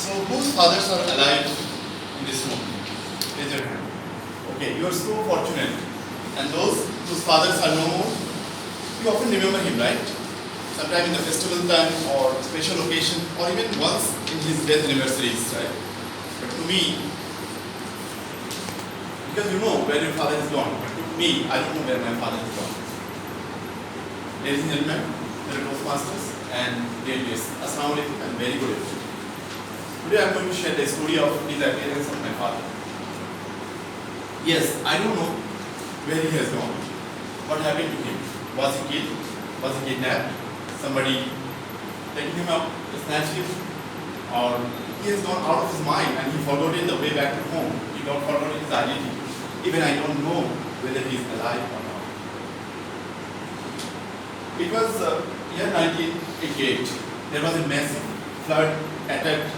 So whose fathers are alive in this room? Raise your hand. Okay, you are so fortunate. And those whose fathers are no more, you often remember him, right? Sometime in the festival time or special occasion or even once in his death anniversaries, right? But to me, because you know where your father is gone, but to me, I don't know where my father is gone. Ladies and gentlemen, there are Toastmasters and dear guests. Assalamu alaikum and very good evening. Today I am going to share the story of disappearance of my father. Yes, I don't know where he has gone. What happened to him? Was he killed? Was he kidnapped? Somebody taking him up, snatched him? Or he has gone out of his mind and he forgotten the way back to home. He got forgotten his identity. Even I don't know whether he is alive or not. It was year 1988. There was a massive flood attack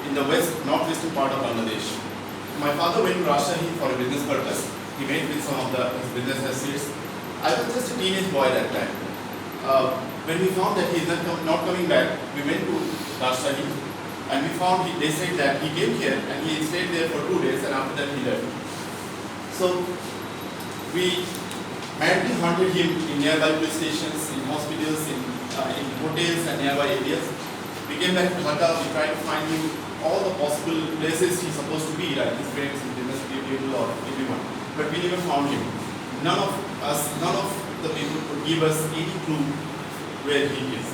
in the northwestern part of Bangladesh. My father went to Rajshahi for a business purpose. He met with some of his business associates. I was just a teenage boy at that time. When we found that he is not coming back, we went to Rajshahi and we found they said that he came here and he stayed there for 2 days and after that he left. So we madly hunted him in nearby police stations, in hospitals, in hotels and nearby areas. We came back to Dhaka, we tried to find him all the possible places he's supposed to be, like his friends, his business people or everyone. But we never found him. None of the people could give us any clue where he is.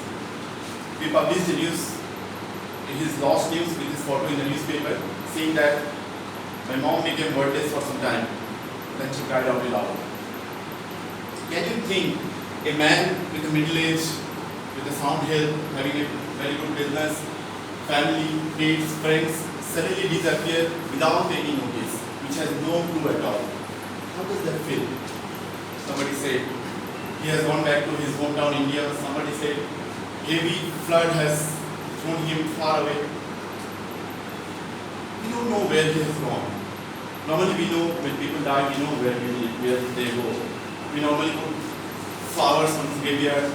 We published the news, his lost news with his photo in the newspaper, saying that my mom became wordless for some time, then she cried out aloud. Can you think a man with a middle age, with a sound health, having a very good business, family, kids, friends, suddenly disappear without any notice, which has no clue at all? How does that feel? Somebody said he has gone back to his hometown India. Somebody said heavy flood has thrown him far away. We don't know where he has gone. Normally we know when people die, we know where they go. We normally put flowers on his graveyard.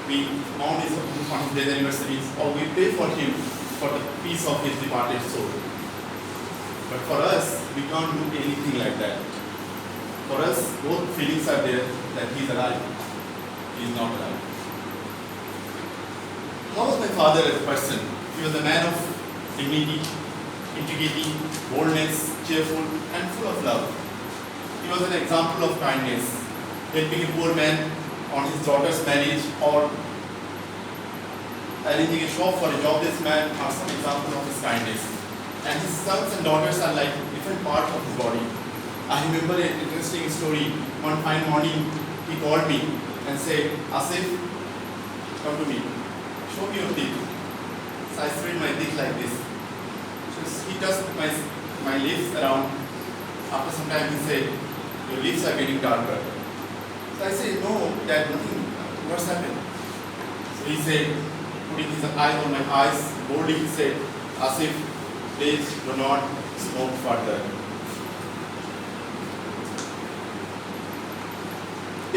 We mourn his on his death anniversaries, or we pray for him for the peace of his departed soul. But for us, we can't do anything like that. For us, both feelings are there that he is alive, he is not alive. How was my father as a person? He was a man of dignity, integrity, boldness, cheerful, and full of love. He was an example of kindness, helping a poor man on his daughter's marriage or arranging a shop for a jobless man are some examples of his kindness. And his sons and daughters are like different parts of his body. I remember an interesting story. One fine morning, he called me and said, "Asif, come to me. Show me your teeth." So I spread my teeth like this. So he touched my lips around. After some time, he said, "Your lips are getting darker." So I said, "No, Dad, nothing. What's happened?" So he said, putting his eyes on my eyes, boldly he said, "Asif, please do not smoke further."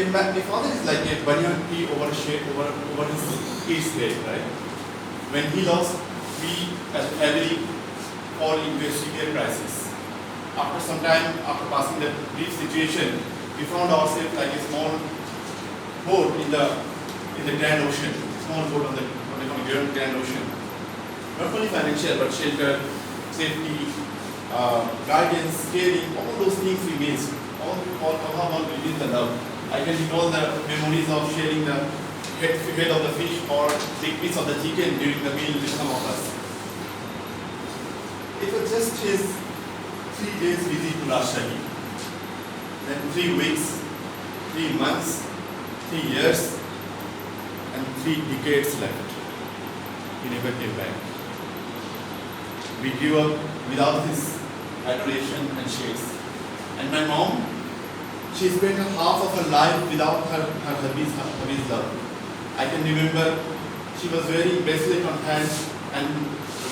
My father is like a banyan tree over his kid's head, right? When he lost, we as a family fall into a severe crisis. After some time, after passing the brief situation, we found ourselves like a small boat in the grand ocean. Small boat on the grand ocean. Not only financial, but shelter, safety, guidance, caring, all those things we missed. All we missed the love. I can recall the memories of sharing the head of the fish or big piece of the chicken during the meal with some of us. It was just his 3 days visit to Rajshahi. Then 3 weeks, 3 months, 3 years, and 3 decades left. He never came back. We grew up without his adoration and shades. And my mom, she spent half of her life without her hubby's love. I can remember she was wearing bracelet on hand and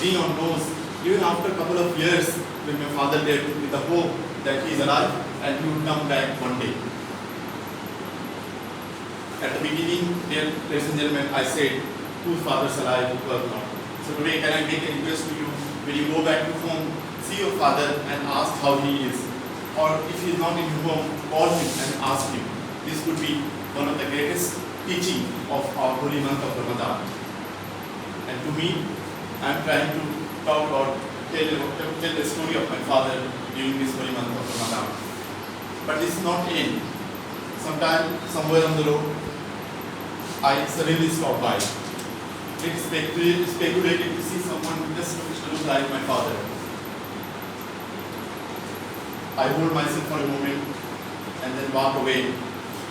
ring on nose, even after a couple of years when my father died, with the hope that he is alive and he would come back one day. At the beginning, ladies and gentlemen, I said, whose father is alive, who are not. So today, can I make a request to you? when you go back to home, see your father and ask how he is. Or if he is not in your home, call him and ask him. This could be one of the greatest teaching of our holy month of Ramadan. And to me, I am trying to talk or tell the story of my father during this holy month of Ramadan. But this is not end. Sometime, somewhere on the road, I suddenly stopped by. It's speculated to see someone just look like my father. I hold myself for a moment and then walk away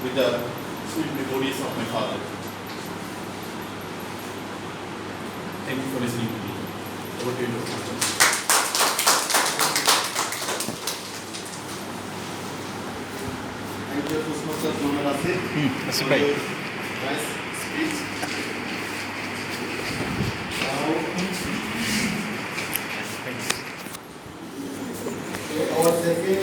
with the sweet memories of my father. Thank you for listening to me. Over to you, Toastmasters. Thank you, Toastmasters Mohammed That's right. Nice speech. Now, our second